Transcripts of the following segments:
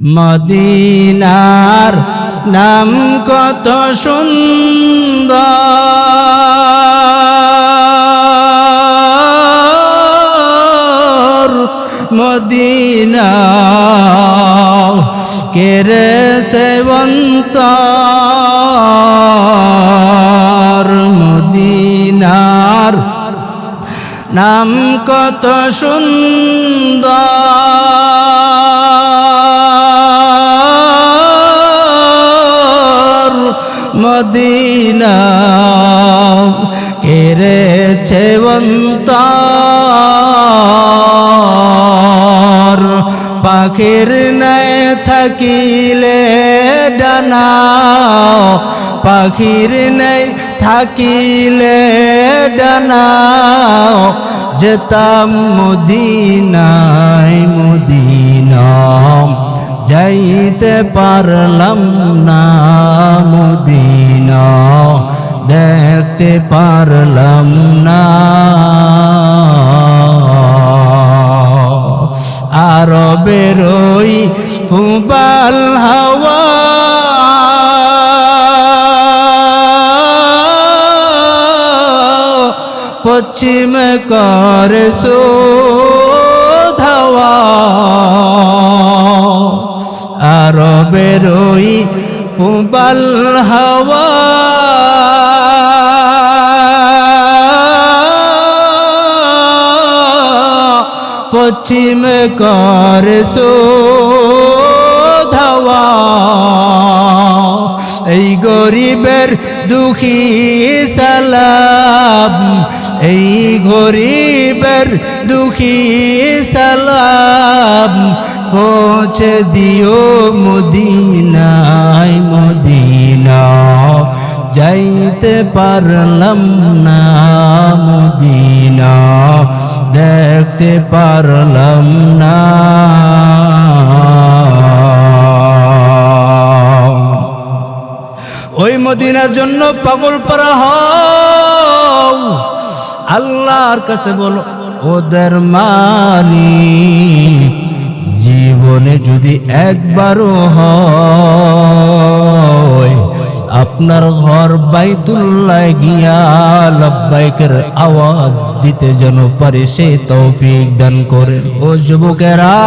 মদিনার নাম কত সুন্দর, মদিনা কেরে সেবন্তর। মদিনার নাম কত সুন্দর, মদিনা কেড়েছে অন্তর। পাখির নাই থাকিলে ডানা, পাখির নাই থাকিলে ডানা, যেতাম মদিনায় মদিনা যাইতে পারলাম না, মদিনা দেখতে পারলাম না। আরবের ওই ফুবাল হাওয়া পশ্চিম করে ধাওয়া, আরবের ওই ফুবাল হাওয়া পশ্চিম করে ধাওয়া। এই গরিবের দুঃখী সালাম, এই গরিবের দুঃখী সালাম পৌঁছে দিও মদিনায় মদিনা যাইতে পারলাম না, মদিনা দেখতে পারলাম না। ওই মদিনার জন্য পাগল পারা হও, আল্লাহর কাছে বলো ওদের মালিক জীবনে যদি একবারও হয় আপনার ঘর বাইতুল্লাহ গিয়া লব্বাইকের আওয়াজ দিতে যেন পারে, সে তৌফিক দান করেন। ও যুবকেরা,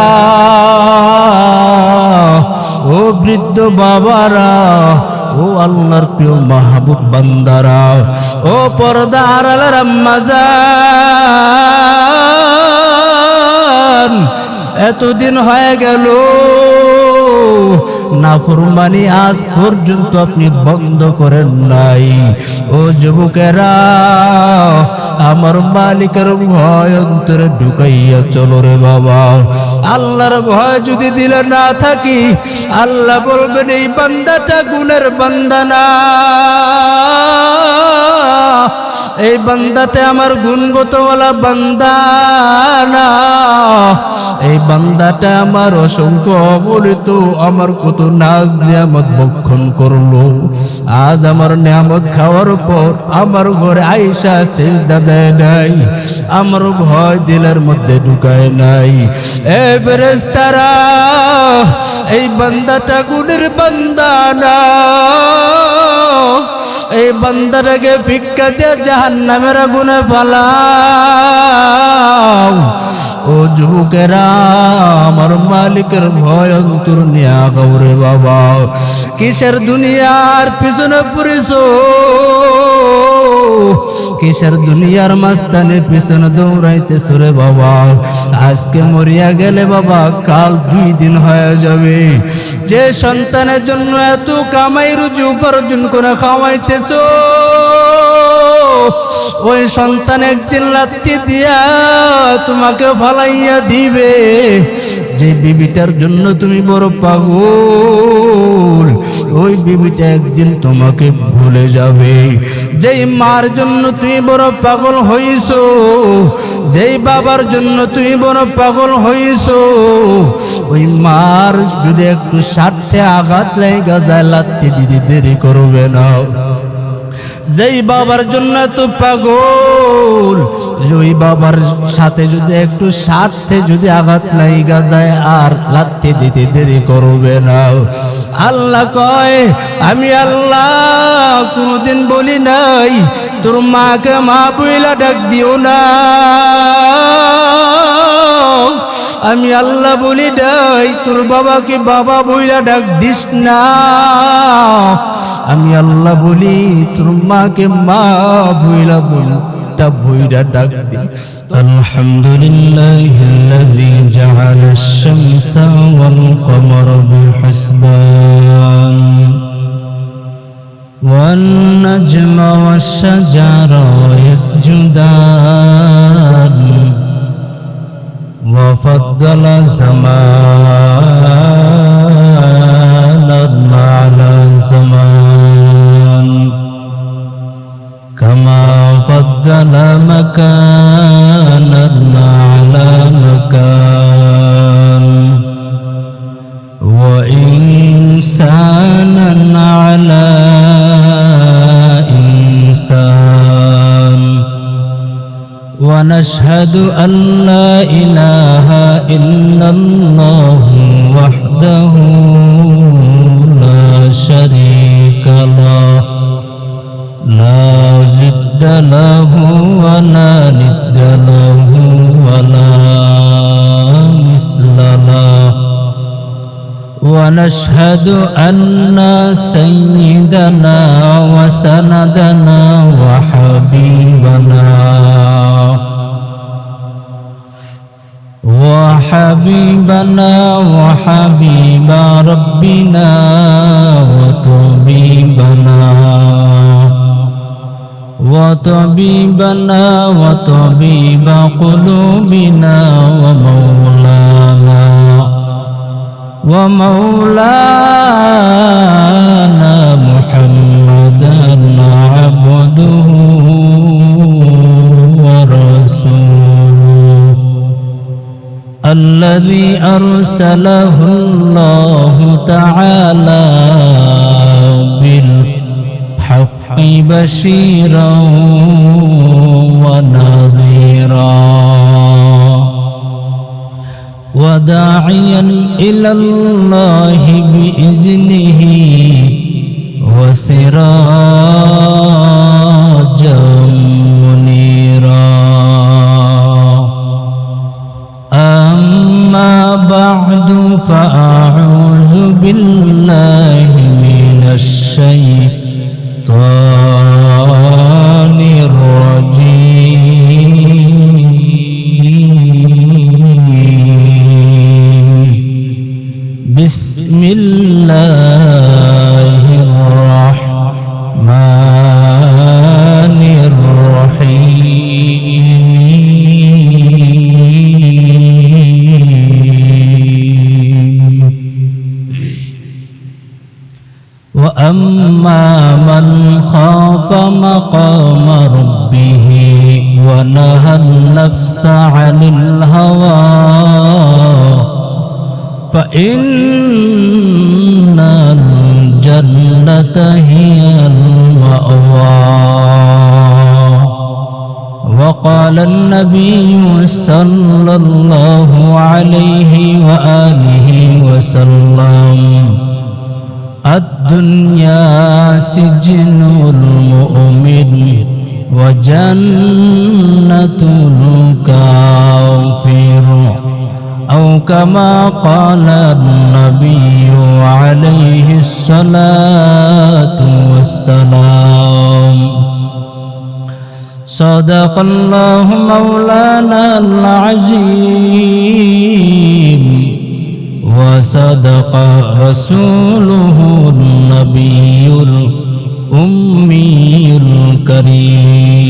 ও বৃদ্ধ বাবারা, ও আল্লাহর প্রিয় মাহবুব বান্দারা, ও পর্দার আলার আম্মাজান, এতদিন হয়ে গেল নাফরমানি আজ পর্যন্ত আপনি বন্ধ করেন নাই। ও যুবকেরা, আমার মালিকের ভয় অন্তরে ঢুকাইয়া চলো রে বাবা। আল্লাহর ভয় যদি দিলে না থাকি, আল্লাহ বলবেন এই বান্দাটা গুণের বান্দা না, এই বান্দাটা আমার গুণগতওয়ালা বান্দা না, এই বান্দাটা আমার অসংখ্য অগণিত আমার কত নাজ নিয়ামত ভক্ষণ করলো। আজ আমার নিয়ামত খাওয়ার পর আমার ঘরে আয়েশা সিজদা দেয় নাই, আমার ভয় দিলের মধ্যে ঢুকায় নাই। এ ফেরেশতারা, এই বান্দাটা গুণের বান্দা না, এই বান্দাটাকে ভিক্ষা দিয়ে জাহান্নামের আগুনে ফালাও। ও যুবকেরা, আমার মালিকের ভয় অন্তর নিয়া গৌরে বাবা। কিসের দুনিয়ার পিছনে পড়েছো, কিসের দুনিয়ার মাস্তানের পিছনে দৌড়াইতেছো রে বাবা। আজকে মরিয়া গেলে বাবা কাল 2 দিন হয়ে যাবে। যে সন্তানের জন্য এত কামাই রুজি উপার্জন করে খাওয়াইতেছো, ওই সন্তান একদিন লাথি দিয়া তোমাকে ফালাইয়া দিবে। যে বিবিটার জন্য তুমি বড় পাগল, ওই বিবিটা একদিন তোমাকে ভুলে যাবে। যেই মার জন্য তুমি বড় পাগল হইছো, যেই বাবার জন্য তুমি বড় পাগল হইছো, ওই মার যদি একটু স্বার্থে আঘাত লাগা যায় লাথি দিতে দেরি করবে না। যেই বাবার জন্য তো পাগল ওই বাবার সাথে যদি একটু স্বার্থে যদি আঘাত লাগা যায় আর লাথি দিতে দেরি করবে না। আল্লাহ কয় আমি আল্লাহ কোনদিন বলি নাই তোর মাকে মা বইলা ডাক দিও না, আমি আল্লাহ বলি নাই তোর বাবাকে বাবা বইলা ডাক দিস না, আমি আল্লাহ বলি তোর মাকে মা বইলা বইলা ডাক দি। আলহামদুলিল্লাহিল্লাযী জাআলাশ শামসা ওয়াল কমারা বিহিসবান ওয়ান নাজমা ওয়াশ শাজারা ইয়াসজুদান وفضل زمانا على زمان كما فضل مكانا على مكان وإنسانا على إنسان ونشهد أن لا إله إلا الله وحده لا شريك له لا جد له ولا ند له ولا مثل له ونشهد أن سيدنا وسندنا وحبيبنا وحبيب ربنا وطبيبنا وطبيب قلوبنا ومولانا محمدا عبده ورسوله الذي أرسله الله تعالى بالحق بشيرا ونذيرا وداعيا إلى الله بإذنه وسراجا منيرا. أما بعد فأعوذ بالله من الشيطان الرجيم. بسم الله الرحمن الرحيم. وأما من خاف مقام ربه ونهى النفس عن الهوى فإن الجنة هي المأوى. وقال النبي صلى الله عليه وآله وسلم الدنيا سجن المؤمن وجنة الكافر أو كما قال النبي عليه الصلاة والسلام. صدق الله مولانا العظيم وصدق رسوله النبي الأمي الكريم.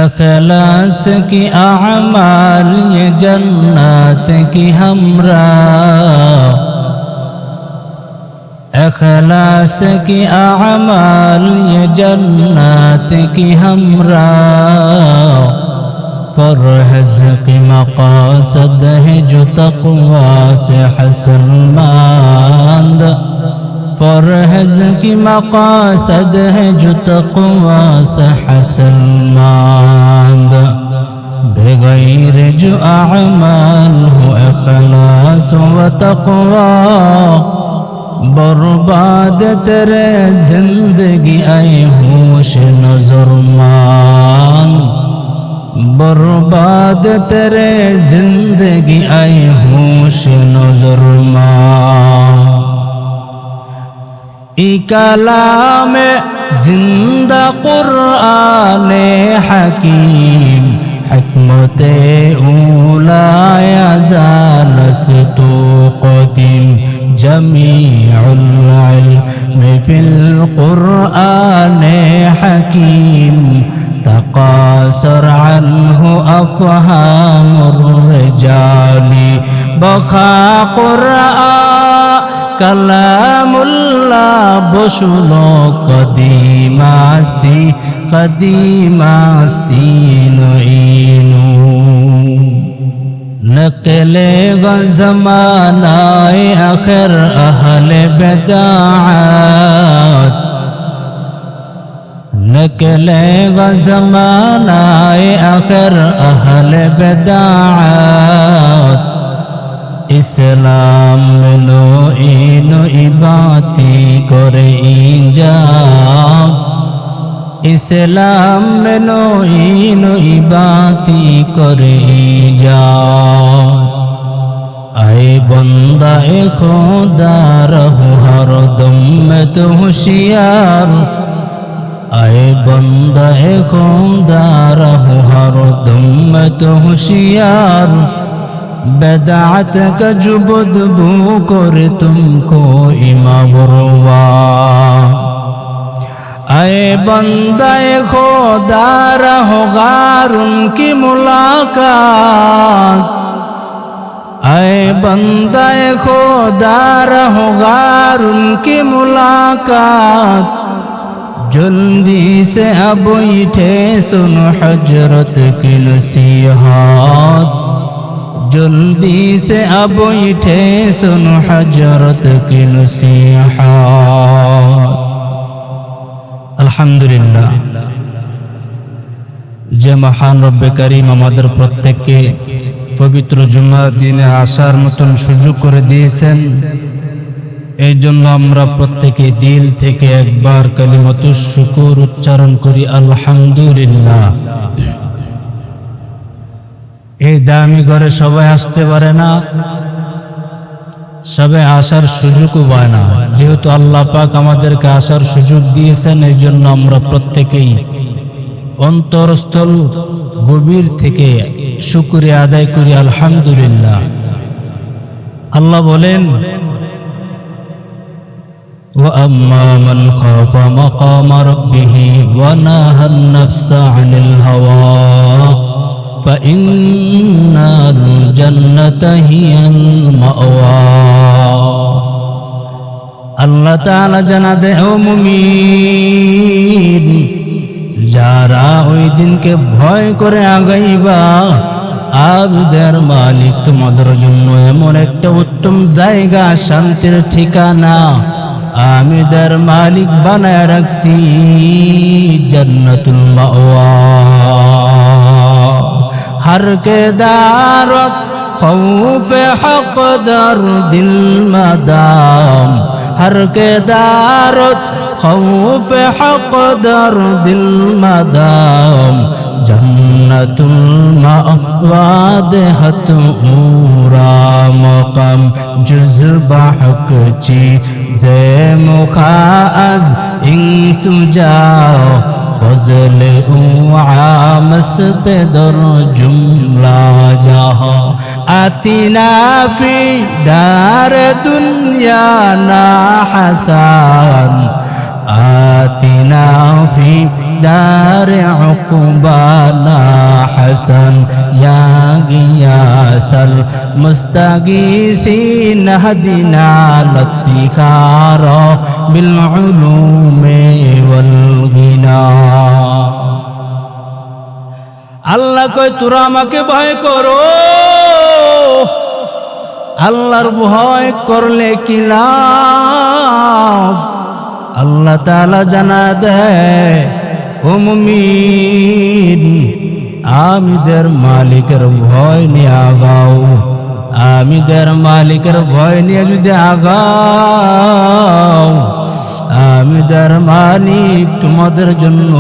اخلاص کی اعمال یہ جنات کی ہمراہ، اخلاص کی اعمال یہ جنات کی ہمراہ، فرحز کی مقاصد ہے جو تقوی سے حاصل ماند، परहेज की मकासद है जो तक़वा से हासिल मांद बगैर जो अमाल हो इखलास व तक़वा बर्बाद तेरे जिंदगी आए होश नजर मान बर्बाद तेरे जिंदगी आए होश नजर मान कलाम जिंदा कुरान हकीम हिकमत उलाया जालस तो कदीम जमीउल इल्म फिल कुरान हकीम तकासर अन्हु अफहामुर रिजाली बखा कुरान कलामुल्लाह बशुलो कदीमास्ती नईनु नकलेगा ज़मानाए आखिर अहले बिदाअत नकलेगा ज़मानाए आखिर अहले बिदाअत इस्लाम नो इनो इबाती करे इंजात इस्लाम नो इनो इबाती करे इंजात आए बंदा ए खुदा रहो हर दम में तो होशियार आए बंदा ए खुदा रहो हर दम में तो होशियार बेदात का जो बदबू करे तुमको इमामुरवा आए बंदाए खुदा रहो गार उनकी मुलाकात आए बंदाए खुदा रहो गार उनकी मुलाकात जल्दी से अब उठे सुनो हजरत की नसीहत जल्दी से अब उठे सुनो हजरत की नसीहत अल्हम्दुलिल्लाह যে মহান রব্বে করিম আমাদের প্রত্যেককে পবিত্র জুমার দিনে আসার মতন সুযোগ করে দিয়েছেন এই জন্য আমরা প্রত্যেকে দিল থেকে একবার কালিমাতুশ শুকর উচ্চারণ করি আলহামদুলিল্লাহ এই দামি ঘরে সবাই আসতে পারে না সবাই আসার সুযোগও পায় না যেহেতু আল্লাহ পাক আমাদেরকে আসার সুযোগ দিয়েছেন এই জন্য আমরা প্রত্যেকেই অন্তরস্থল গভীর থেকে শুকরিয়া আদায় করি আলহামদুলিল্লাহ আল্লাহ বলেন ওয়া আম্মা মান খাফা মাকাম রাব্বিহি ওয়া নাহা আন-নাফসা আনিল হাওয়া فإن الجنة هي المأوى আল্লাহ তাআলা জানা দে ও মুমিন যারা ওই দিনকে ভয় করে আগাইবা আবদের মালিক তোমাদের জন্য এমন একটা উত্তম জায়গা শান্তির ঠিকানা আমিদের মালিক বানায় রাখছি জান্নাতুল মাওয়া हर के दारत खौफ हक दर दिल मदाम हर के दारत खौफ हक दर दिल मदाम जन्नतुल मावा देहत ऊरा मकाम जुज़्बा हक चीज़े मुखाज इंसुजा फजल मस्त दर जुमला जहा आतिना फी दार दुनिया ना हसन आतिना फी दार उक़बाना हसन या गियासल मुस्तगीसीन हदिना लत्तिखारा बिल उलूमे वल गिना আল্লাহ কয় তোরা আমাকে ভয় করো আল্লাহর ভয় করলে কি লাভ আল্লাহ তাআলা জানা দেয়, ও মুমিন, আমিদের মালিকের ভয় নিয়ে আগাও। আমিদের মালিকের ভয় নিয়ে যদি আগাও, আমিদের মালিক তোমাদের জন্য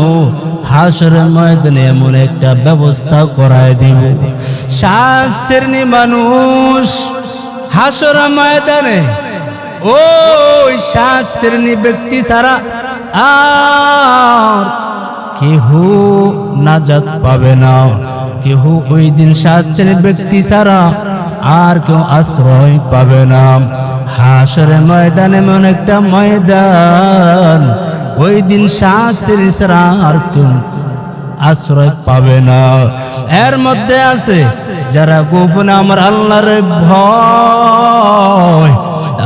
হাসরের ময়দানে এমন একটা ব্যবস্থা করায় দিব। 7 শ্রেণী মানুষ হাসরের ময়দানে, ওই 7 শ্রেণী ব্যক্তি ছাড়া আর কেহ নাজাত পাবে না। কেহ ওই দিন 7 শ্রেণীর ব্যক্তি ছাড়া আর কেউ আশ্রয় পাবে না। হাসরের ময়দান এমন একটা ময়দান, ওই দিন 7 শ্রেণী ছাড়া আর কেউ আশ্রয় পাবে না। এর মধ্যে আছে যারা গোপনে আমার আল্লাহর ভয়,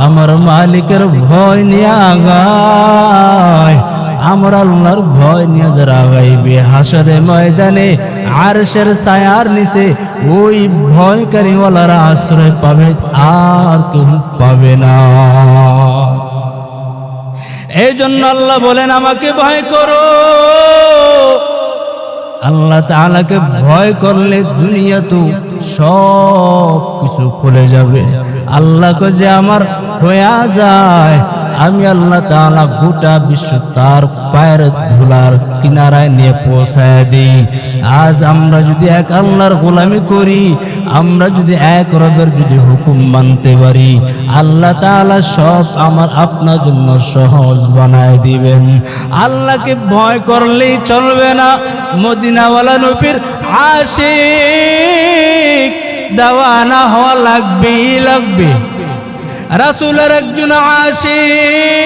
আমার মালিকের ভয় নিয়ে আগায়। আমার আল্লাহর ভয় নিয়ে যারা আগাইবে, হাসরের ময়দানে আরশের ছায়ার নিচে ওই ভয়কারী ওয়ালারা আশ্রয় পাবে, আর কেউ পাবে না। এই জন্য আল্লাহ বলেন, আমাকে ভয় করো। আল্লাহ তাআলাকে ভয় করলে দুনিয়া তো সব কিছু খুলে যাবে। আল্লাহকে যে আমার হয়ে যায়, আমি আল্লাহ তাআলা গোটা বিশ্ব তার পায়ের ধুলার কিনারায় নিয়ে পৌঁছায় দিই। আজ আমরা যদি এক আল্লাহর গোলামি করি, আমরা যদি এক রবের যদি হুকুম মানতে পারি, আল্লাহ তাআলা সব আমার আপনার জন্য সহজ বানায় দিবেন। আল্লাহকে ভয় করলেই চলবে না, মদিনাওয়ালা নবীর আশিক দেওয়ানা হওয়া লাগবে। রাসূলের একজন আশিক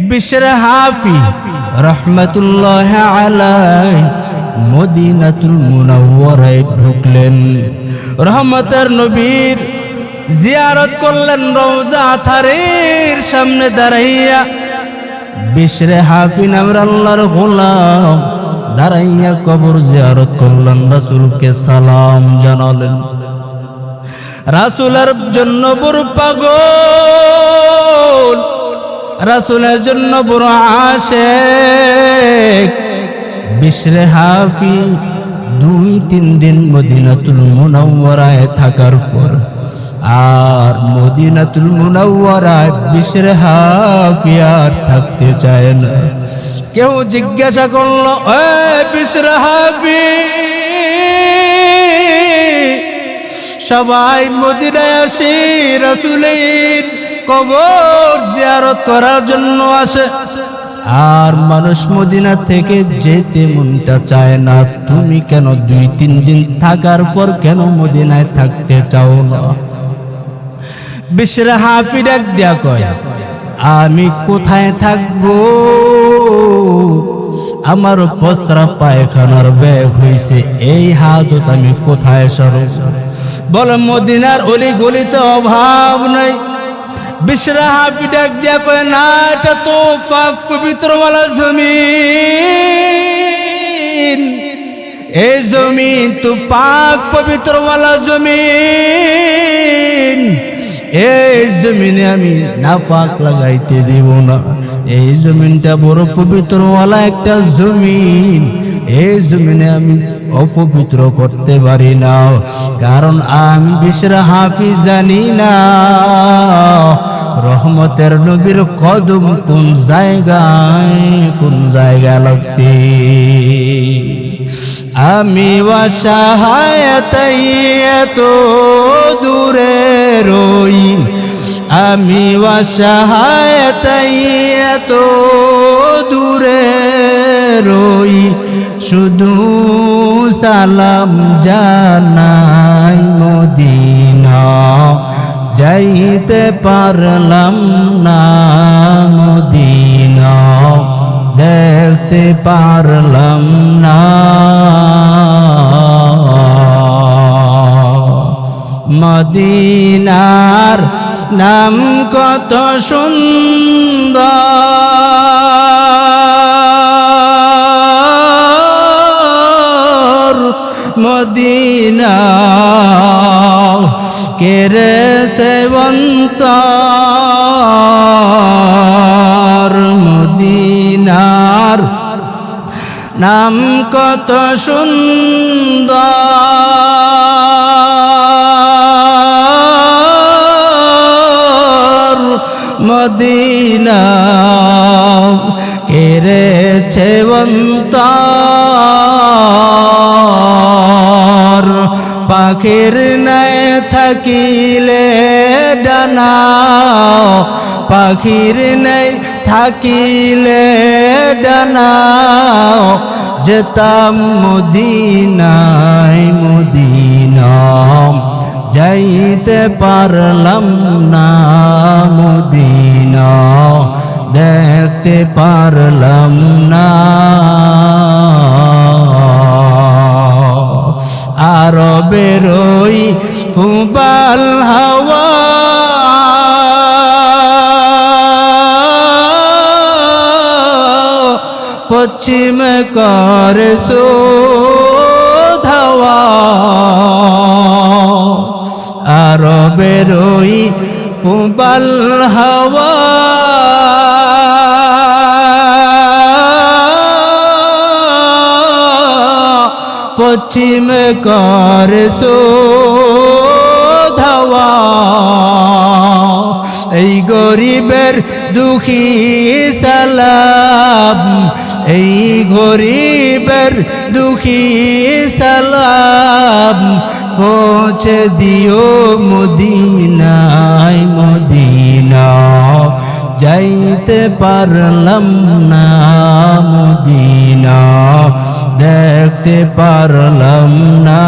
বিশর হাফি রহমাতুল্লাহ আলাইহি মদিনাতুল মুনাওয়ারায় ঢুকলেন। রহমতের নবীর জিয়ারত করলেন রওজা আথারের সামনে দাঁড়াইয়া। বিশর হাফি নামের আল্লাহর গোলাম দাঁড়াইয়া কবর জিয়ারত করলেন, রাসূলকে সালাম জানালেন। রাসূলের জন্য বড় পাগল, রাসূলের জন্য বড় আশিক। বিশর হাফি 2-3 দিন মদিনাতুল মুনাওয়ারায় থাকার পর আর মদিনাতুল মুনাওয়ারায় বিশর হাফি আর থাকতে চায় না। কেউ জিজ্ঞাসা করলো, এ বিশর হাফি, সবাই মদিনায় আসে রাসূলের কবর জিয়ারত করার জন্য আসে, আর মানুষ মদিনা থেকে যেতে মনটা চায় না। তুমি কেন 2-3 দিন থাকার পর কেন মদিনায় থাকতে চাও না? বিশর হাফি ডাক দিয়া কয়, আমি কোথায় থাকবো? আমার পসরা পায়খানার ব্যাগ হইছে, এই হাজত আমি কোথায় সরব? বলে মদিনার অলি গলিতে অভাব নাই। বিশর হাফি ডাক দিয়া কয়, না, এটা তো পাক পবিত্র ওয়ালা জমিন। এই জমিন তো পাক পবিত্র ওয়ালা জমিন। এই জমিনে আমি নাপাক লাগাইতে দিব না। এই জমিনটা বড় পবিত্র ওয়ালা একটা জমিন, এই জমিনে আমি অপবিত্র করতে পারি না। কারণ আমি বিশর হাফি জানি না রহমতের নবীর কদম কোন জায়গায় লাগছে। আমি অসহায় তাই এত দূরে রই, আমি অসহায় তাই এত দূরে রই, শুধু সালাম জানাই মদিনা, যাইতে পারলাম না মদিনা, দেখতে পারলাম না। মদিনার নাম কত সুন্দর, মদিনা কেড়েছে অন্তর মদিনার নাম কত সুন্দর মদিনা কেড়েছে অন্তর পাখির নাই থাকিলে ডানা পাখির নাই থাকিলে ডানা যেতাম মদিনায় মদিনা যাইতে পারলাম না মদিনা দেখতে পারলাম না আরবের ওই ফুবাল হাওয়া পশ্চিম করে ধাওয়া আরবের ওই ফুবাল হাওয়া পশ্চিম করে ধাওয়া এই গরিবের দুঃখী সালাম এই গরিবের দুঃখী সালাম পৌঁছে দিও মদিনায় মদিনা যাইতে পারলাম না মদিনা দেখতে পারলাম না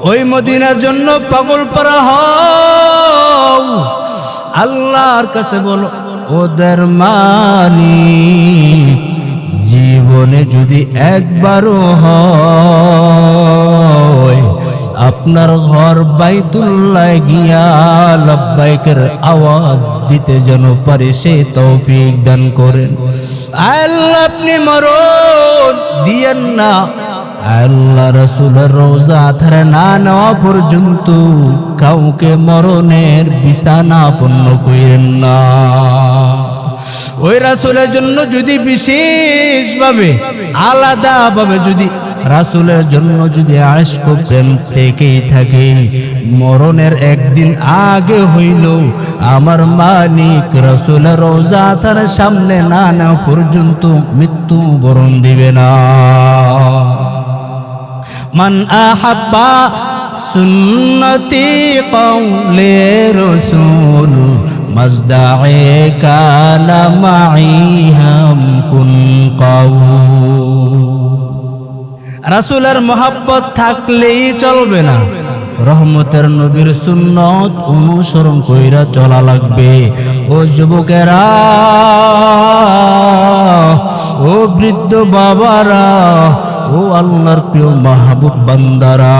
ওই মদিনার জন্য পাগল পারা হও আল্লাহর কাছে বলো ওদের মানি জীবনে যদি একবারও হয় আপনার ঘর বাইতুল্লাহ গিয়া লব্বাইকের আওয়াজ দিতে যেন পারে সে তৌফিক দান করেন আল্লাহ আপনি মরণ দিয়েন না আল্লাহ রাসূলের রওজা ধরে না নেওয়া পর্যন্ত কাউকে মরণের বিছানা পূর্ণ করেন না ওই রাসূলের জন্য যদি বিশেষভাবে আলাদাভাবে যদি রাসূলের জন্য যদি আশক প্রেম থেকেই থাকে মরণের একদিন আগে হইল আমার মালিক রাসূলের রওজা তার সামনে না নেওয়া পর্যন্ত মৃত্যু বরণ দিবে না মান আহাব্বা সুন্নতি কওলে রাসূল মাজদায়ে কানা মাইহাম কুন কাউ রাসূলের মোহাব্বত থাকলেই চলবে না রহমতের নবীর সুন্নত অনুসরণ কইরা চলা লাগবে ও যুবকেরা ও বৃদ্ধ বাবারা ও আল্লাহর প্রিয় মাহবুব বান্দারা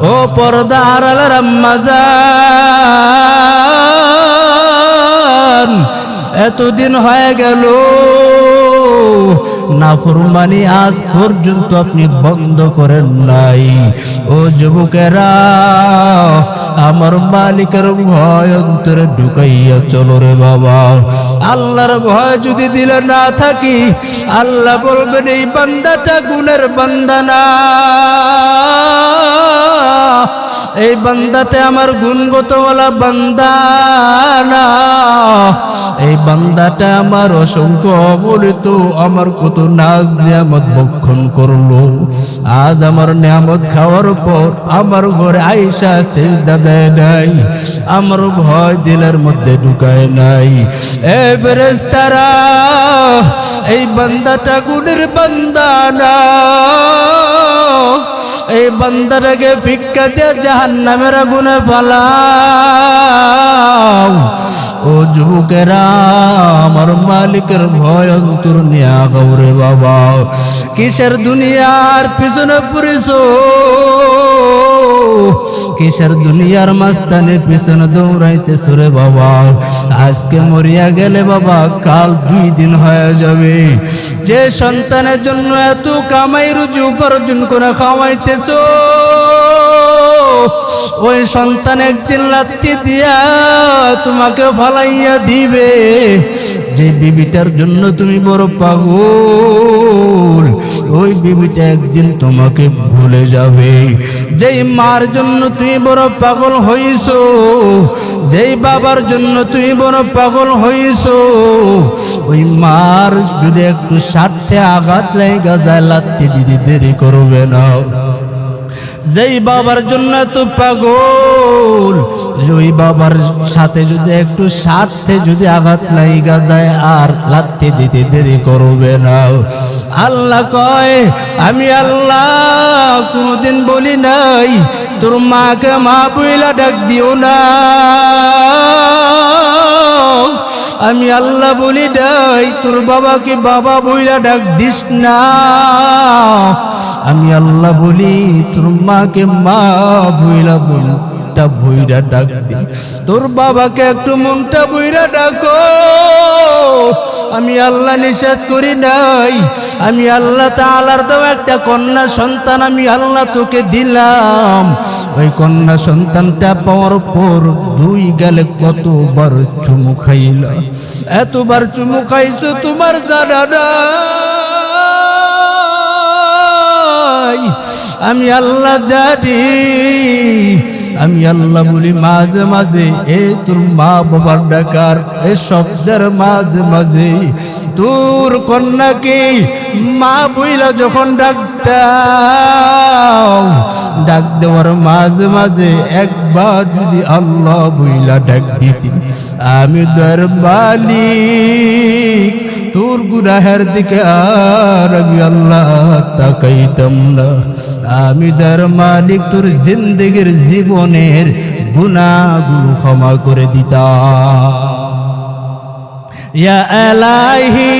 ও পর্দার আলার আম্মাজান এতদিন হয়ে গেল নাফরমানি আজ পর্যন্ত আপনি বন্ধ করেন নাই ও যুবকেরা আমার মালিকের ভয় অন্তরে ঢুকাইয়া চলো রে বাবা আল্লাহর ভয় যদি দিলে না থাকি আল্লাহ বলবেন এই বান্দাটা গুণের বান্দা না এই বান্দাটা আমার গুণগতওয়ালা বান্দা না এই বান্দাটা আমার অসংখ্য অগণিত আমার কত নাজ নিয়ামত ভক্ষণ করলো আজ আমার নিয়ামত খাওয়ার পর আমার ঘরে আয়েশা সিজদা দেয় নাই আমার ভয় দিলের মধ্যে ঢুকায় নাই এ ফেরেশতারা এই বান্দাটা গুণের বান্দা না এই বান্দাটাকে ভিক্ষা দিয়ে জাহান্নামের আগুনে ফালাও ও যুবকেরা আমার মালিকের ভয় অন্তর নিয়া গৌরে বাবা কিসের দুনিয়ার পিছনে পড়েছো কিসের দুনিয়ার মাস্তানের পিছনে দৌড়াইতেছ রে বাবা? আজকে মরিয়া গেলে বাবা কাল 2 দিন হয়ে যাবে। যে সন্তানের জন্য এত কামাই রুজি উপার্জন করে খাওয়াইতেছ, ওই সন্তান একদিন লাত্তি দিয়া তোমাকে ফালাইয়া দিবে। যে বিবিটার জন্য তুমি বড় পাগল, ওই বিবিটা একদিন তোমাকে ভুলে যাবে। যেই মার জন্য তুমি বড় পাগল হইছো, যেই বাবার জন্য তুমি বড় পাগল হইছো, ওই মার যদি একটু স্বার্থে আঘাত লাগা যায় লাত্তি দিদি দেরি করবে না। যেই বাবার জন্য তো পাগল, ওই বাবার সাথে যদি একটু স্বার্থে যদি আঘাত লাগা যায় আর লাত্তি দিতে দেরি করবে না। আল্লাহ কয়, আমি আল্লাহ কোনদিন বলি নাই তোর মাকে মা বইলা ডাক দিও না। আমি আল্লাহ বলি নাই তোর বাবাকে বাবা বইলা ডাক দিস না। আমি আল্লাহ বলি তোর মাকে মা বইলা মনটা বইরা ডাক দি, তোর বাবাকে একটু মনটা বইরা ডাকো। আমি আল্লাহ নিষেধ করি নাই। আমি আল্লাহ তাআলার দেওয়া একটা কন্যা সন্তান আমি আল্লাহ তোকে দিলাম। ওই কন্যা সন্তানটা পাওয়ার পর 2 গালে কতবার চুমু খাইলা, এতবার চুমু খাইছো তোমার জানা নাই। আমি আল্লাহ জানি। আমি আল্লাহ বলি মাঝে মাঝে এই তোর মা বাবার ডাকার এই শব্দের মাঝে মাঝে তোর কন্যাকে মা বইলা যখন ডাক দেওয়ার মাঝে মাঝে একবার যদি আল্লাহ বইলা ডাক দিতি, আমি দর মালিক তোর গুনাহের দিকে আর আমি আল্লাহ তাকাইতাম না। আমি দর মালিক তোর জিন্দেগির জীবনের গুনাহগুলো ক্ষমা করে দিতাম। या इलाही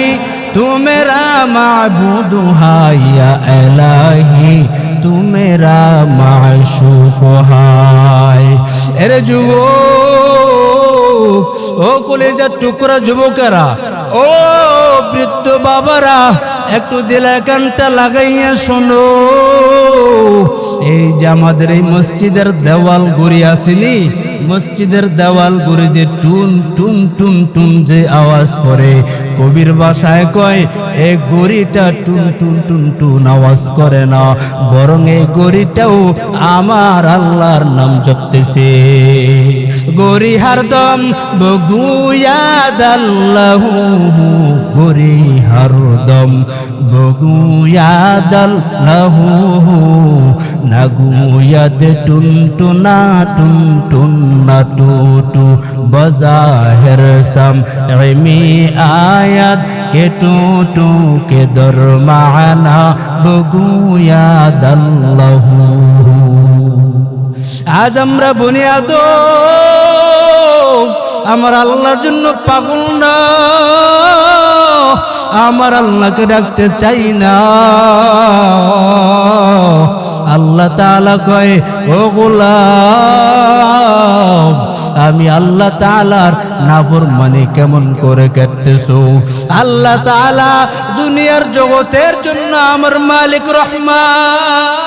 तू मेरा माबूद है, या इलाही तू मेरा माशूक है। এরে যুবক, ও কলেজার টুকরা যুবকেরা, ও বৃদ্ধ বাবারা, একটু দিলের কানটা লাগাইয়া শোনো। এই যে আমাদের এই মসজিদের দেওয়াল গড়ি আসেনি, মসজিদের দেওয়াল গড়ি যে টুন টুন টুন টুন যে আওয়াজ করে, কবির ভাষায় কয় এই গড়িটা টুন টুন টুন টুন আওয়াজ করে না, বরং এই গড়িটাও আমার আল্লাহর নাম জপতেছে। গড়ি হরদম বগুয়াদ আল্লাহু, গড়ি হরদম বগুয়াদ আল্লাহু, নাগুয়াদ টুন টুনা টুন টুন না টুটু বজাহের সাম মি আয়াত কে টুটু কে দরমানা বগুয়াদ আল্লাহু। আজ আমরা বুনিয়াদ আমার আল্লাহর জন্য পাগল না, আমার আল্লাহকে ডাকতে চাই না। আল্লাহ তাআলা কয়, ও গোলাম, আমি আল্লাহ তাআলার নাফরমানি কেমন করে করতেছো? আল্লাহ তাআলা দুনিয়ার জগতের জন্য আমার মালিক রহমান,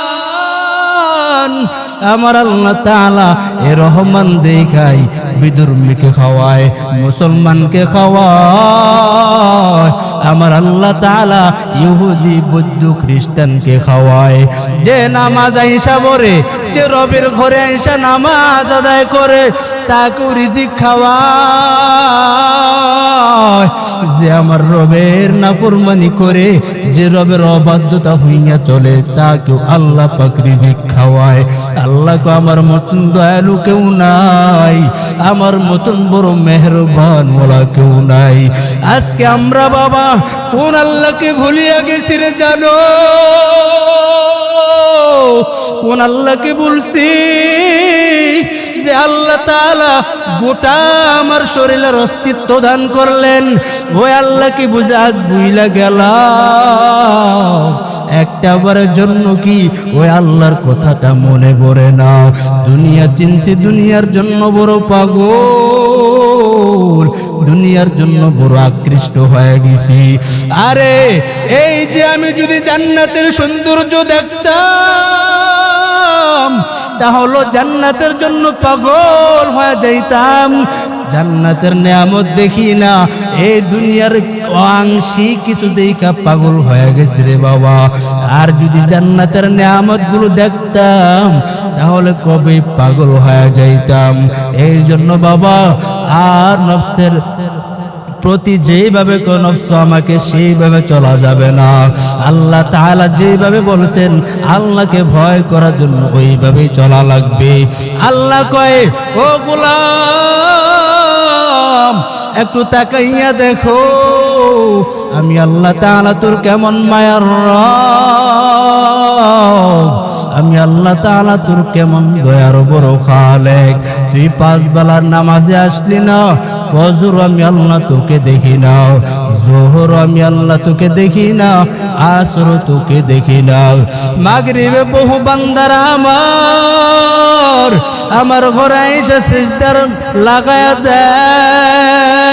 আমার আল্লাহ তাআলা এ রহমান দেখাই বিধর্মীকে খাওয়ায়, মুসলমানকে খাওয়ায়। আমার আল্লাহ তাআলা ইহুদি বৌদ্ধ খ্রিস্টানকে খাওয়ায়। যে নামাজ আইসা পড়ে, যে রবের ঘরে আইসা নামাজ আদায় করে, তাকে রিজিক খাওয়ায়। যে আমার রবের নাফরমানি করে, যে রবের অবাধ্যতা হইয়া চলে, তাকেও আল্লাহ পাক রিজিক খাওয়ায়। আল্লাহ কো আমার মতন দয়ালু কেউ নাই, আমার মতন বড় মেহেরবান ওলা কেউ নাই। আজকে আমরা বাবা কোন আল্লাহকে ভুলিয়া গেছি রে জানো? কোন আল্লাহকে বলছি যে আল্লাহ তাআলা গোটা আমার শরীরের অস্তিত্ব দান করলেন, ওই আল্লাহকে বুঝে আজ ভুইলা গেলাম। একটা বারের জন্য কি ওই আল্লাহর কথাটা মনে পড়ে না? দুনিয়া চিনছি, দুনিয়ার জন্য বড় পাগল, দুনিয়ার জন্য বড় আকৃষ্ট হয়ে গেছি। আরে এই যে আমি যদি জান্নাতের সৌন্দর্য দেখতাম তাহলে জান্নাতের জন্য পাগল হয়ে যাইতাম। জান্নাতের নিয়ামত দেখি না, এই দুনিয়ার আংশিক কিছু দেখা পাগল হয়ে গেছে রে বাবা। আর যদি জান্নাতের নিয়ামত গুলো দেখতাম তাহলে কবে পাগল হয়ে যাইতাম। এই জন্য বাবা আর নফসের প্রতি যেভাবে কোন নফস আমাকে সেইভাবে চলা যাবে না। আল্লাহ তাআলা যেভাবে বলেছেন আল্লাহকে ভয় করার জন্য ওইভাবেই চলা লাগবে। আল্লাহ কয়, ও গোলাম একটু তাকাইয়া দেখো আমি আল্লাহ তাআলা তোর কেমন মায়ার রব, আমি আল্লাহ তাআলা তোর কেমন দয়ার বড় খালেক। তুই 5 বেলার নামাজে আসলি না, ফজর আমি আল্লাহ তোকে দেখি না, জোহর আমি আল্লাহ তোকে দেখি না, আসর তোকে দেখি না, মাগরিবে বহু বান্দারা আমার ঘরে এসে সিজদার লাগায়া দেয়,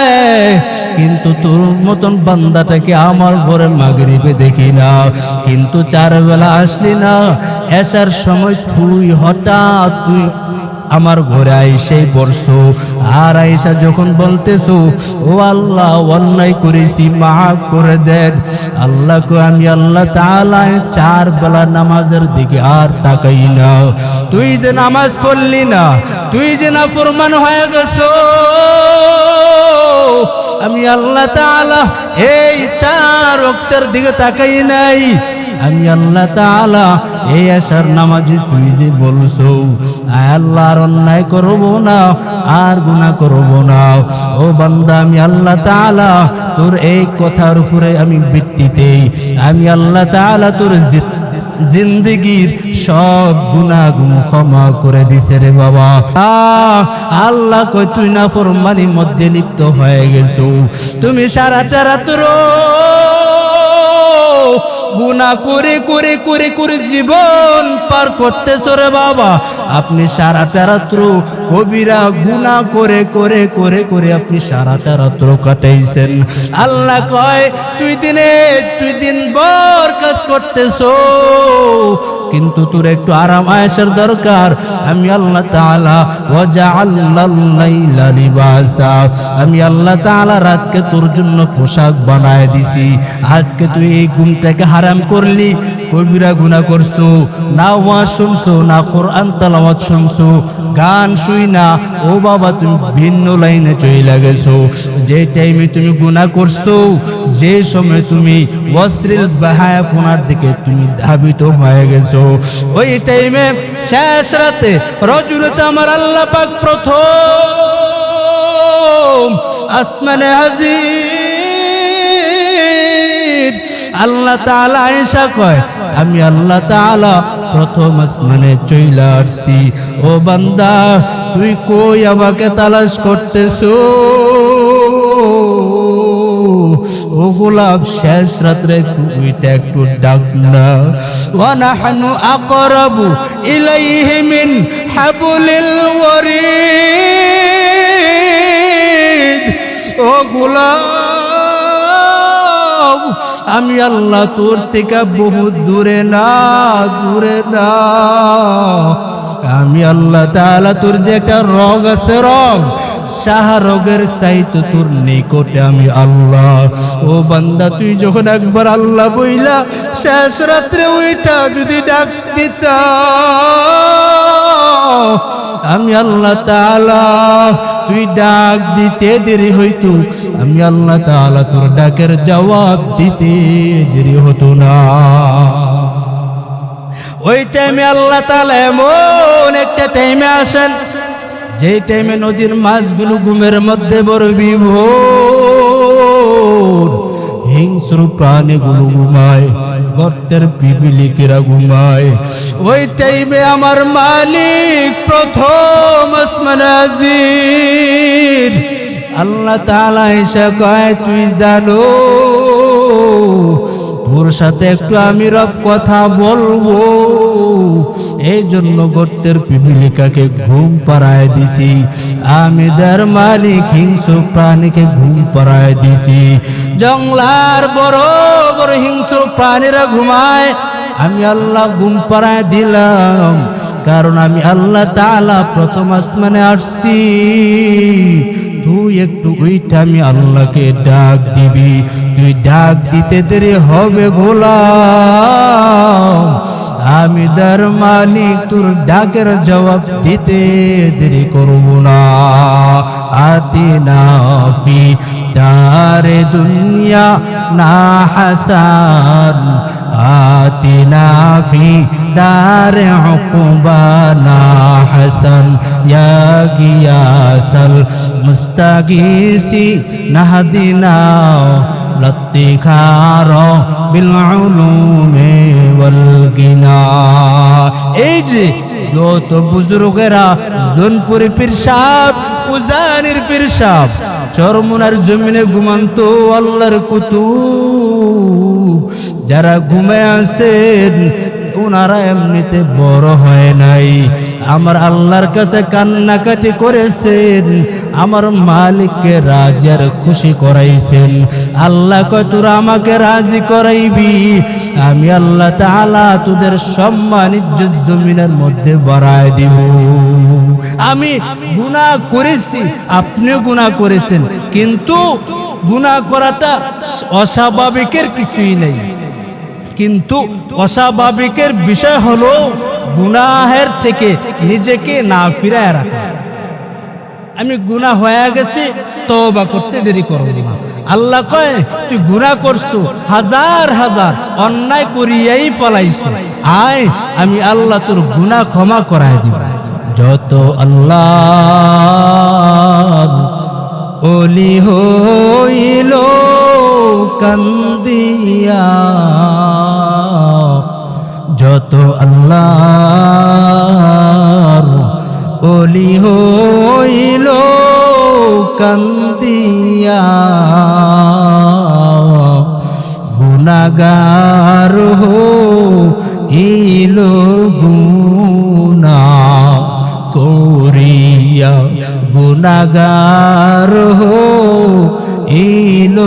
কিন্তু তোর মতন বান্দাটাকে আমার ঘরে মাগরিবে দেখি না। কিন্তু 4 বেলা আসলি না, এসার সময় তুই হঠাৎ তুই আমার ঘরে আইসাই পড়ছো। আর আইসা যখন বলতেছো ও আল্লাহ অন্যায় করেছি মাফ করে দেন, আল্লাহ কো আমি আল্লাহ তাআলা 4 বেলা নামাজের দিকে আর তাকাই না। তুই যে নামাজ পড়লি না, তুই যে নাফরমান হয়ে গেছো, আমি আল্লাহ তাআলা এই 4 ওয়াক্তের দিকে তাকাই নাই। আমি আল্লাহ তাআলা এই আশার নামাজে তুই যে বলছো আল্লাহর অন্যায় করব না আর গুনাহ করব না, ও বান্দা আমি আল্লাহ তাআলা তোর এই কথার উপরে আমি ভিত্তিতে আমি আল্লাহ তাআলা তোর জিন্দেগীর সব গুনাহগুলো ক্ষমা করে দিছে রে বাবা। আল্লাহ কই তুই না ফরমানির মধ্যে লিপ্ত হয়ে গেছো, তুমি সারাটা রাত গুনাহ করে করে করে করে জীবন পার করতেছ রে বাবা। আপনি সারাটা রাত্র কবিরা গুনাহ করে করে করে করে আপনি সারাটা রাত্র কাটাইছেন। আল্লাহ কয় তুই দিন ভর কাজ করতেছ, কিন্তু তোর একটু আরাম আয়েশের দরকার। আমি আল্লাহ তাআলা ওয়াজআলাল লাইলা লিবাসা, আমি আল্লাহ তাআলা রাতকে তোর জন্য পোশাক বানায় দিছি। আজকে তুই এই ঘুমটাকে হারাম করলি, কবিরা গুনাহ করছো, না ওয়াজ শুনছো, না কোরআন তেলাওয়াত শুনছো, গান শুই না, ও বাবা তুমি ভিন্ন লাইনে চলে গেছো। যে টাইমে তুমি গুনাহ করছো, যে সময় তুমি অশ্লীল বাহায়াপনার দিকে তুমি ধাবিত হয়ে গেছো, ওই টাইমে শেষ রাতে রজুলতে আমার আল্লাহ পাক প্রথম আসমানে হাজির। আল্লাহ তাআলা আয়েশা কয় আমি আল্লাহ তাআলা প্রথম আসমানে চইলা আসছি। ও বান্দা তুই কই আমাকে তালাশ করতেছো? ও গোলাপ শেষ রাত্রে তুইটা একটু ডাক না। ওয়া নাহনু আকরাবু ইলাইহি মিন হাবলিল ওয়ারিদ। ও গোলাপ আমি আল্লাহ তোর থেকে বহুত দূরে না, দূরে না। আমি আল্লাহ তাআলা তোর যে একটা রোগ আছে, রোগ শাহরোগের চাইতে তোর নিকটে আমি আল্লাহ। ও বান্দা তুই যখন একবার আল্লাহ বইলা শেষ রাত্রে ওইটা যদি ডাক দিতা, আমি আল্লাহ তাআলা তুই ডাক দিতে দেরি হইতো, আমি আল্লাহ তাআলা তোর ডাকের জবাব দিতে দেরি হতো না। ওই টাইমে আল্লাহ তাআলা এমন একটা টাইমে আসেন যে টাইমে নদীর মাছগুলো ঘুমের মধ্যে বড় বিভোর, হিংস্র প্রাণীগুলো ঘুমায়, গর্তের পিপিলিকেরা ঘুমায়। ওই টাইমে আমার মালিক প্রথম আসমানে হাজির। আল্লাহ তাআলা এসে কয় তুই জানো ওর সাথে একটু আমি রব কথা বলবো। এই জন্য গর্তের পিপিলিকাকে ঘুম পাড়ায় দিছি, আমি তার মালিক হিংস্র প্রাণীকে ঘুম পাড়ায় দিছি। জঙ্গলার বড় বড় হিংস্র প্রাণীরা ঘুমায়, আমি আল্লাহ ঘুম পাড়ায় দিলাম, কারণ আমি আল্লাহ তাআলা প্রথম আসমানে আসছি। তুই একটু ওইটা আমি আল্লাহকে ডাক দিবি, তুই ডাক দিতে দেরি হবে গোলাম, আমি তার মালিক তোর ডাকের জবাব দিতে দেরি করব না। আতিনা ফি দারে দুনিয়া না হাসান, আতিনা ফি দারে উকবানা হাসান, ইয়া গিয়াসাল মুস্তাগীসি নাহদিনা লত্তিখার বিল উলুমে ওয়াল গিনা। এই যে যত বুজুর্গেরা জোনপুরি পীর সাহেব, উজানির পীর সাহেব চরমুনার জমিনে ঘুমান্ত আল্লাহর কুতুব যারা ঘুমে আছেন, ওনারা এমনিতে বড় হয় নাই, আমার আল্লাহর কাছে কান্নাকাটি করেছেন, আমার মালিককে রাজি আর খুশি করাইছেন। আল্লাহ কয় তোরা আমাকে রাজি করাইবি, আমি আল্লাহ তাআলা তোদের সম্মান ইজ্জত জমিনের মধ্যে বাড়ায় দিব। আমি গুনাহ করেছি, আপনিও গুনাহ করেছেন, কিন্তু গুনাহ করাটা অস্বাভাবিকের কিছুই নেই, কিন্তু অস্বাভাবিকের বিষয় হলো গুনাহের থেকে নিজেকে না ফিরায় রাখা। আমি গুনাহ হয়ে গেছি, তওবা করতে দেরি করব না। আল্লাহ কয় তুই গুনাহ করছো, হাজার হাজার অন্যায় করিয়াই পালাইছো, আয় আমি আল্লাহ তোর গুনাহ ক্ষমা করায় দিব। যত আল্লাহ ওলি হইল কান্দিয়া, যত আল্লাহর ওলি হইল কান্দিয়া, গুনাহগার হইল গুনাহ করিয়া, গুনাহগার হইল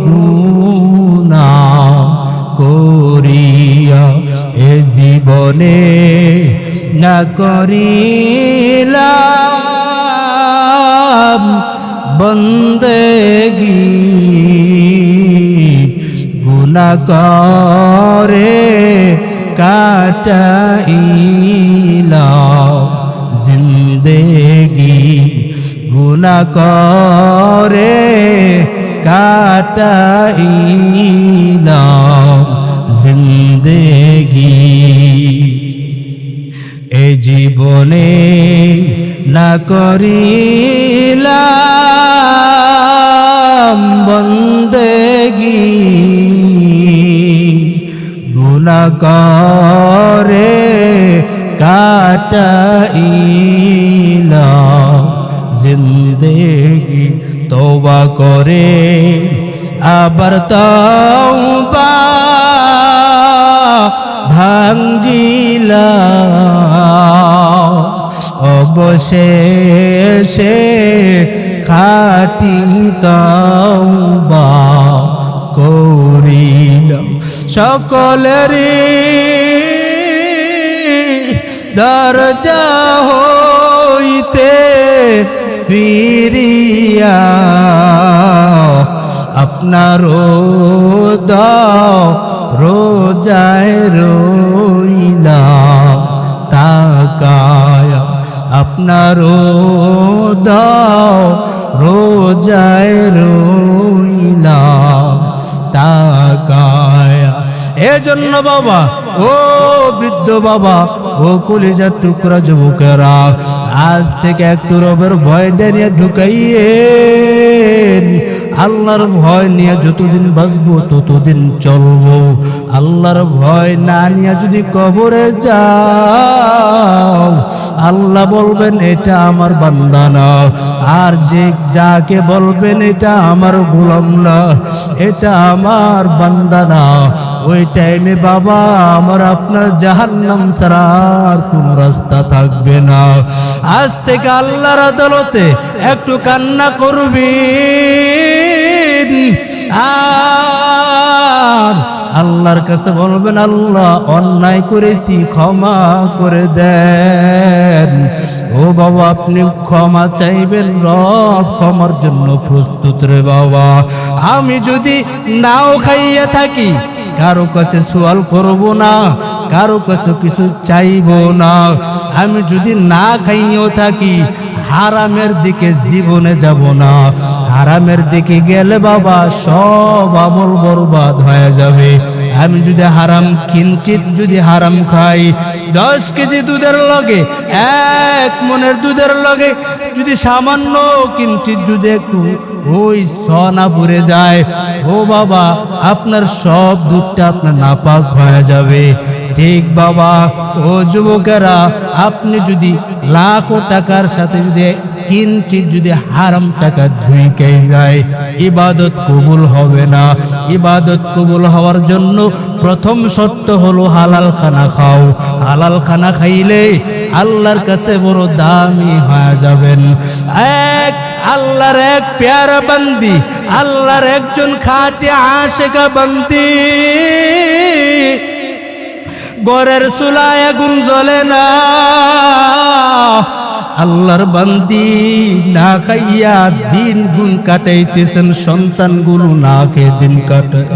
গুনাহ করিয়া, এ জীবনে না করিলাম বন্দেগি, গুনাহ করে কাটাইলাম জিন্দেগি, গুনাহ করে কাটাইলাম জিন্দেগি। এ জীবনে না করিলাম বন্দেগি, গুনাহ করে কাটাইলাম জিন্দেগি। তওবা করে আবার তওবা ভাঙ্গিলাম, অবশেষে খাঁটি তওবা করিলাম। সকলেরই দরজা হইতে ফিরিয়া আপনার রোজায় রইলাম তাকায়া, আপনার রোজায় রইলাম তাকায়া। এজন্য বাবা, ও বৃদ্ধ বাবা, ও কলিজার টুকরা যুবকেরা, আজ থেকে একটু রবের ভয় নিয়ে ঢুকাইয়েন। আল্লাহর ভয় নিয়ে যতদিন বাঁচবো ততদিন চলবো। আল্লাহর ভয় না নিয়ে যদি কবরে যাও, আল্লাহ বলবেন এটা আমার বান্দা না, আর যে যাকে বলবেন এটা আমার গোলাম না, এটা আমার বান্দা না, ওই টাইমে বাবা আমার আপনার জাহান্নাম ছাড়া আর কোনো রাস্তা থাকবে না। আজ থেকে আল্লাহর আদালতে একটু কান্না করবেন আর আল্লাহর কাছে বলবেন, আল্লাহ অন্যায় করেছি, ক্ষমা করে দেন। ও বাবা আপনি ক্ষমা চাইবেন, রব ক্ষমার জন্য প্রস্তুত রে বাবা। আমি যদি নাও খাইয়া থাকি কারো কাছে সওয়াল করব না, কারো কাছে কিছু চাইব না। আমি যদি না খাইয়াও থাকি হারামের দিকে জীবনে যাব না। হারামের দিকে গেলে বাবা সব আমল বরবাদ হয়ে যাবে। আমি যদি হারাম কিঞ্চিত যদি হারাম খাই, 10 কেজি দুধের লগে 1 মনের দুধের লগে যদি সামান্য কিঞ্চিত যদি একটু ওই সনা পড়ে যায়, ও বাবা আপনার সব দুধটা আপনার নাপাক হয়ে যাবে। ঠিক বাবা ও যুবকেরা, আপনি যদি লাখো টাকার সাথে যদি কিঞ্চিত যদি হারাম টাকা ঢুকে যায়, ইবাদত কবুল হবে না। ইবাদত কবুল হওয়ার জন্য প্রথম শর্ত হলো হালাল খানা খাও। হালাল খানা খাইলে আল্লাহর কাছে বড় দামি হয়ে যাবেন। আল্লাহর এক প্যারা বান্দি, আল্লাহর একজন খাঁটি আশিকা বান্দি, ঘরের চুলায় আগুন জ্বলে না। আল্লাহর বান্দি না খাইয়া দিন গুণ কাটাইতেছেন, সন্তানগুলো না খেয়ে দিন কাটায়।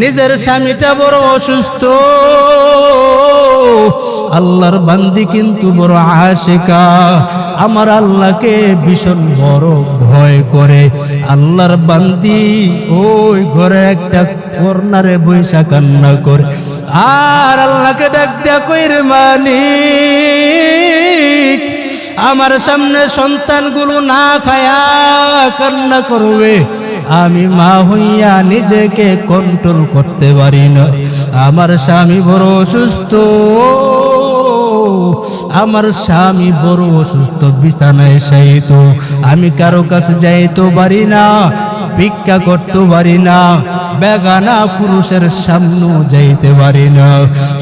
নিজের স্বামীটা বড় অসুস্থ, আল্লাহর বান্দি কিন্তু বড় আশিকা, আমার আল্লাহকে ভীষণ বড় ভয় করে। আল্লাহর বান্দি ওই ঘরে একটা কর্নারে বৈশা কান্না করে আর আল্লাহকে ডাক দেয়া কইরে, মালিক আমার সামনে সন্তানগুলো না খায়া কান্না করবে, আমি মা হইয়া নিজেকে কন্ট্রোল করতে পারি না। আমার স্বামী বড় অসুস্থ, আমার স্বামী বড় অসুস্থ, বিছানায় শায়িত, আমি কারো কাছে যাইতে পারি না, ভিক্ষা করতে পারি না, বেগানা পুরুষের সামনেও যাইতে পারি না।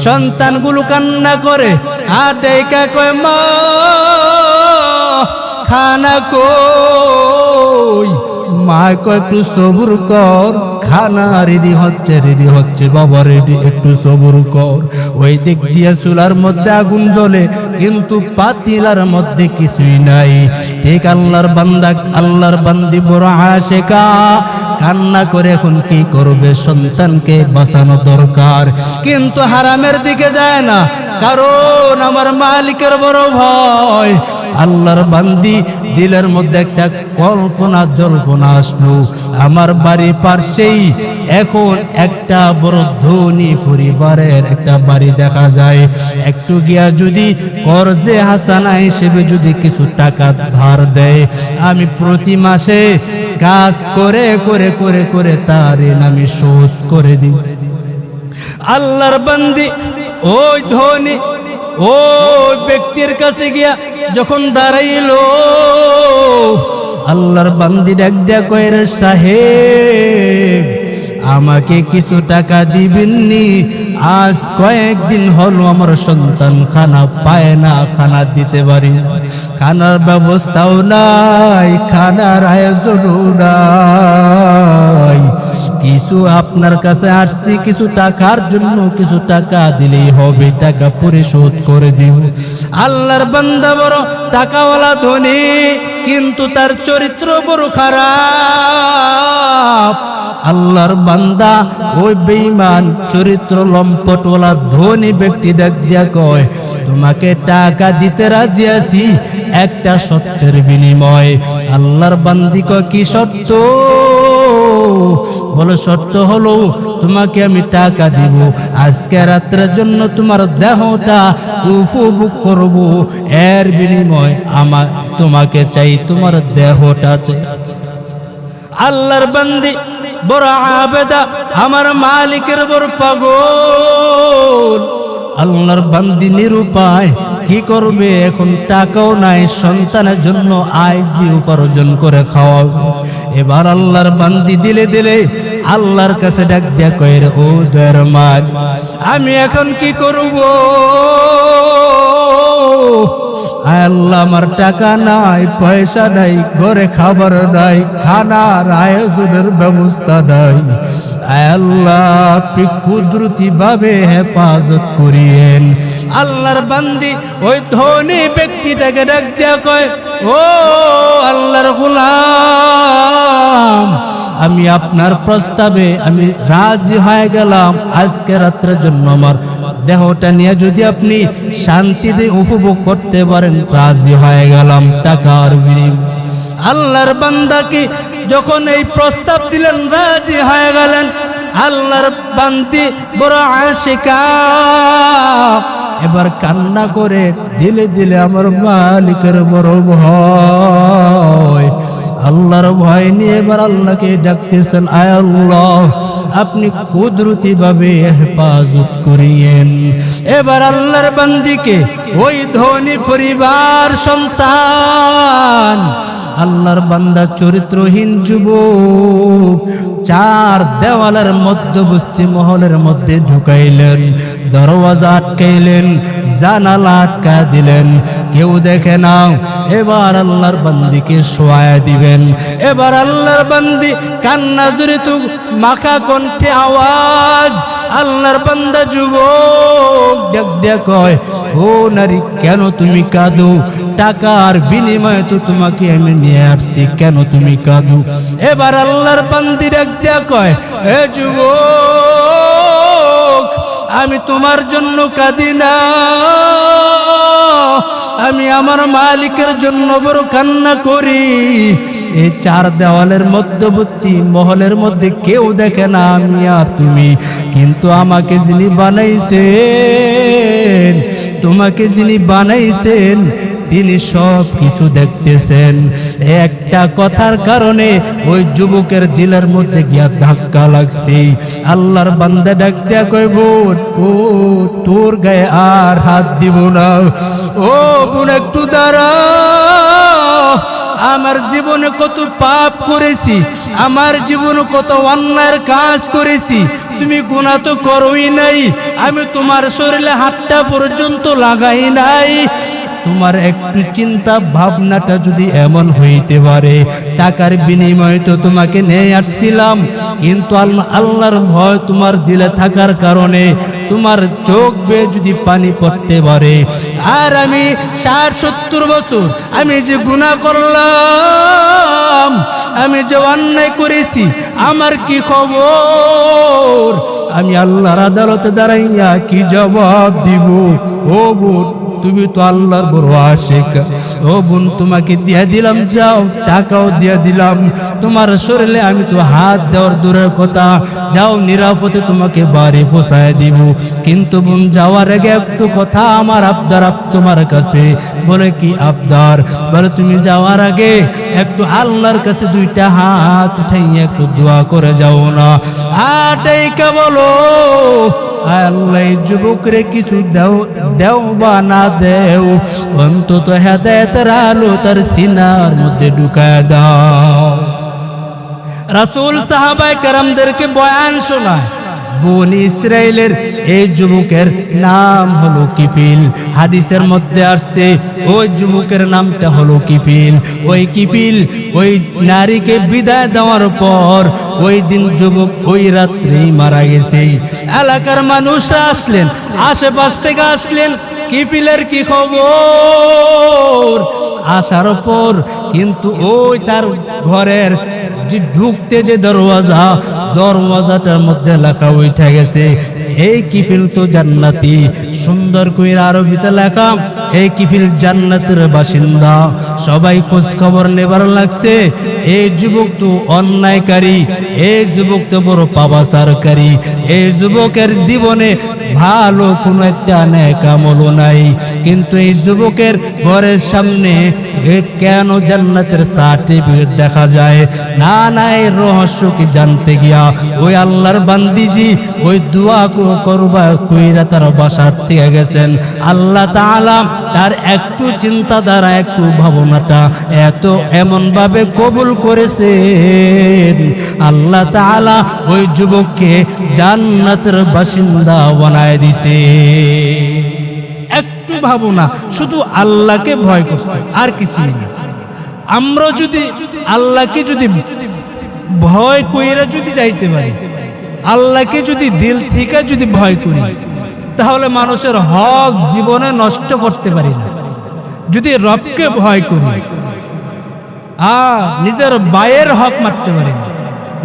সন্তানগুলো কান্না করে আর ডেকা কয়, মা খানা কই? মা কয় একটু সবুর কর, খানা রেডি হচ্ছে বাবা, রেডি, একটু সবুর কর। ওই দিক দিয়ে চুলার মধ্যে আগুন জ্বলে কিন্তু পাতিলার মধ্যে কিছুই নাই। ঠিক আল্লাহর বান্দা, আল্লাহর বান্দি বড় আশিকা, কান্না করে এখন কি করবে? সন্তানকে বাঁচানো দরকার, কিন্তু হারামের দিকে যায় না, কারণ আমার মালিকের বড় ভয়। আল্লাহর বান্দি দিলের মধ্যে একটা কল্পনা জল্পনা আসলো, আমার বাড়ি পাশেই এখন একটা বড় ধনী পরিবারের একটা বাড়ি দেখা যায়, একটু গিয়া যদি কর্জে হাসানা হিসেবে যদি কিছু টাকা ধার দেয়, আমি প্রতি মাসে কাজ করে করে করে করে তার ঋণ আমি শোধ করে দিব। আল্লাহর বান্দি ওই ধনী ওই ব্যক্তির কাছে গিয়া যখন দাঁড়াইলো, আল্লাহর বান্দি ডাক দেয়া কয়, রে সাহেব আমাকে কিছু টাকা দিবেননি? আজ কয়েকদিন হলো আমার সন্তান খানা পায় না, খানা দিতে পারি, খানার ব্যবস্থাও নাই, খানার আয়োজনও নাই। কিছু আপনার কাছে আসছি কিছু টাকার জন্য, কিছু টাকা দিলেই হবে, টাকা পরিশোধ করে দিব। আল্লাহর বান্দা বড় টাকাওয়ালা ধনী, কিন্তু তার চরিত্র বড় খারাপ। আল্লাহর বান্দা ওই বেঈমান চরিত্র লম্পটওয়ালা ধনী ব্যক্তি ডাক দিয়া কয়, তোমাকে টাকা দিতে রাজি আছি একটা সত্যের বিনিময়। আল্লাহর বান্দি কয়, কি সত্য? বলে, সত্য হলো তোমাকে আমি টাকা দিব, আজকে রাত্রের জন্য তোমার দেহটা উপভোগ করব, এর বিনিময় আমার তোমাকে চাই, তোমার দেহটা চাই। আল্লাহর বান্দি বড় আবেদা, আমার মালিকের বড় পাগল। আল্লাহর বান্দি নিরুপায়, কি করবে? এখন টাকাও নাই, সন্তানের জন্য আইজি উপার্জন করে খাওয়াবে। এবার আল্লাহর বান্দি দিলে দিলে আল্লাহর কাছে ডাক দিয়া কয়, রে ও দয়ার মালিক, আমি এখন কি করব? আল্লাহ, আমার টাকা নাই, পয়সা নাই, ঘরে খাবার নাই, খানার আয়োজনের ব্যবস্থা নাই। আল্লাহ, আপনি কুদরতি ভাবে হেফাজত করিয়েন। আল্লাহর বান্দি ওই ধনী ব্যক্তিটাকে ডাক দিয়া কয়, ও আল্লাহর গোলাম, আমি আপনার প্রস্তাবে আমি রাজি হয়ে গেলাম। আজকে রাত্রের জন্য আমার দেহটা নিয়ে যদি আপনি শান্তিতে উপভোগ করতে পারেন, রাজি হয়ে গেলাম টাকার বিনিময়ে। আল্লাহর বান্দাকে যখন এই প্রস্তাব দিলেন, রাজি হয়ে গেলেন। আল্লাহর বান্দি বড় আশিকা, এবার কান্না করে দিলে দিলে আমার মালিকের বড় ভয়। আল্লাহর ভয় নিয়ে এবার আল্লাহকে ডাকতেছেন, আয় আল্লাহ, আপনি কুদরতি ভাবে হেফাজত করিয়েন। এবার আল্লাহর বান্দিকে ওই ধনী পরিবার সন্তান, আল্লাহর বান্দা চরিত্রহীন যুবক চার দেওয়ালের মধ্যবর্তী মহলের মধ্যে ঢুকাইলেন, দরওয়াজা আটকাইলেন, জানালা আটকা দিলেন, কেউ দেখে না। এবার আল্লাহর বান্দিকে শোয়া দিবেন। এবার আল্লাহর বান্দি কান্না জড়িত মাখা কণ্ঠে আওয়াজ, আল্লাহর বান্দা যুবক ডাক দিয়া কয়, ও নারী, কেন তুমি কাঁদো? টাকার বিনিময়ে তো তোমাকে আমি নিয়ে আসছি, কেন তুমি কাঁদো? এবার আল্লাহর বান্দি ডাক দিয়া কয়, এ যুবক, আমি তোমার জন্য কাঁদি না, আমি আমার মালিকের জন্য বড় কান্না করি। এই চার দেওয়ালের মধ্যবর্তী মহলের মধ্যে কেউ দেখে না, আমি আর তুমি, কিন্তু আমাকে যিনি বানাইছেন, তোমাকে যিনি বানাইছেন, তিনি সব কিছু দেখতেছেন। একটা কথার কারণে ওই যুবকের দিলের মধ্যে গিয়া ধাক্কা লাগছে। আল্লাহর বান্দা ডাক দিয়া কই, বোন, ও তোর গায়ে আর হাত দিব না। ও বোন, একটু দাঁড়া, আমার জীবনে কত পাপ করেছি, আমার জীবনে কত অন্যায়ের কাজ করেছি, তুমি গুনাহ তো করোই নাই, আমি তোমার শরীরে হাতটা পর্যন্ত লাগাই নাই। তোমার একটু চিন্তা ভাবনাটা যদি এমন হইতে পারে, টাকার বিনিময়ে তো তোমাকে নিয়ে আসছিলাম, কিন্তু আল্লাহর ভয় তোমার দিলে থাকার কারণে তোমার চোখ বেয়ে যদি পানি পড়তে পারে, আর আমি 60-70 বছর আমি যে গুনাহ করলাম, আমি যে অন্যায় করেছি, আমার কি খবর? আমি আল্লাহর আদালতে দাঁড়াইয়া কি জবাব দিব? ও বোন, তুমি তো আল্লাহর বড় আশিক। ও বোন, তোমাকে দিয়ে দিলাম, যাও, টাকাও দিয়ে দিলাম, তোমার শরীরে আমি তো হাত দেওয়ার দূরের কথা, যাও, নিরাপদে তোমাকে বাড়ি পৌঁছায় দিব। কিন্তু বোন, যাওয়ার আগে একটু কথা, আমার আবদার তোমার কাছে। বলে, কি আবদার? বলে, তুমি যাওয়ার আগে একটু আল্লাহর কাছে দুইটা হাত উঠাইয়া একটু দোয়া করে যাও না। আটাইকা বলো, আল্লাহ, এই যুবকরে কিছু দেও, দেও বা না দেও, অন্তত হেদায়েতের আলো তার সিনার মধ্যে ঢুকায় দাও। রাসূল সাহাবায়ে কেরামদেরকে বয়ান শোনায়। বনি ইসরাইলের এই যুবকের নাম হলো কিফিল। হাদিসের মধ্যে আসছে ওই যুবকের নামটা হলো কিফিল। ওই কিফিল ওই নারীকে বিদায় দেওয়ার পর ওই দিন যুবক ওই রাত্রেই মারা গেছে। এলাকার মানুষরা আসলেন, আশেপাশ থেকে আসলেন, কিফিলের কি খবর? আসার পর কিন্তু ওই তার ঘরের যে ঢুকতে যে দরওয়াজাটার মধ্যে লেখা উঠে গেছে, এই কিফিল তো জান্নাতি। সুন্দর করে আরবিতে লেখা, এই কিফিল জান্নাতের বাসিন্দা। সবাই খোঁজ খবর নেবার লাগছে, এই যুবক তো অন্যায়কারী, এই যুবক তো বড় পাপাচারকারী, এই যুবকের জীবনে ভালো কোনো একটা নেক আমল নাই। কিন্তু এই যুবকের ঘরের সামনে কেন জান্নাতের সার্টিফিকেট দেখা যায় না? না, এই রহস্য কি জানতে গিয়া ওই আল্লাহর বান্দিজি ওই দোয়া করবা কইরা তার বাসার থেকে গেছেন। আল্লাহ তাআলা তার একটু চিন্তাধারা একটু ভাবনাটা এত এমন ভাবে কবুল করেছেন আল্লাহ তাআলা ওই যুবককে জান্নাতের বাসিন্দা বানায় দিছে। একটু ভাবনা, শুধু আল্লাহকে ভয় করছে আর কিছুই না। আমরা যদি আল্লাহকে যদি ভয় কইরা যদি যাইতে পারি, আল্লাহকে যদি দিল থেকে যদি ভয় করি, তাহলে মানুষের হক জীবনে নষ্ট করতে পারি না। যদি রবকে ভয় করি, নিজের ভাইয়ের হক মারতে পারি না,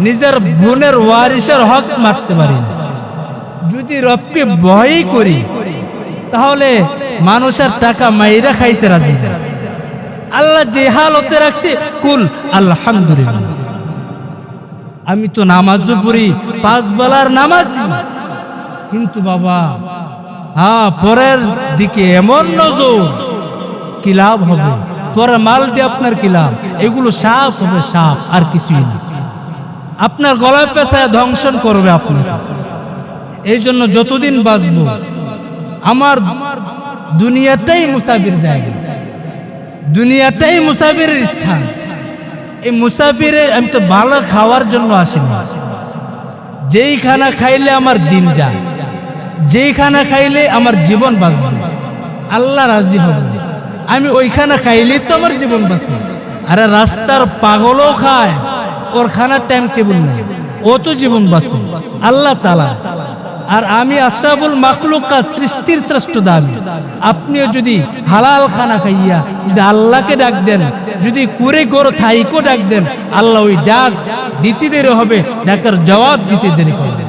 নিজের বোনের ওয়ারিসের হক মারতে পারি না। যদি রবকে ভয় করি, তাহলে মানুষের টাকা মাইরা খাইতে রাজি না। আল্লাহ যে হালতে রাখছে, কুল আলহামদুলিল্লাহ। আমি তো নামাজও পড়ি, 5 বেলার নামাজ, কিন্তু বাবা পরের দিকে এমন নজর, কি লাভ হবে? পরের মাল দিয়ে আপনার কি লাভ? এগুলো সাপ হবে, সাপ আর কিছুই না। আপনার গলায় পেঁচায় ধ্বংসন করবে আপনার। এই জন্য যতদিন বাঁচবো, আমার দুনিয়াটাই মুসাফির জায়গা, দুনিয়াটাই মুসাফিরের স্থান। এই মুসাফিরে আমি তো ভালো খাওয়ার জন্য আসিনি। যেই খানা খাইলে আমার দিন যায়, যেই খানা খাইলে আমার জীবন বাঁচবে, আল্লাহ রাজি হবে, আমি ওই খানা খাইলে তো আমার জীবন বাঁচে। আরে রাস্তার পাগলও খায়, ওর খানার টাইম টেবিল নেই, ও তো জীবন বাঁচে, আল্লাহ তাআলা। আর আমি আশরাফুল মাখলুকাত, সৃষ্টির শ্রেষ্ঠ দামি। আপনিও যদি হালাল খানা খাইয়া যদি আল্লাহকে ডাক দেন, যদি কুরে গরু থাইকো ডাক দেন, আল্লাহ ওই ডাক দিতে দেরি হবে, ডাকার জবাব দিতে দেরি করবে।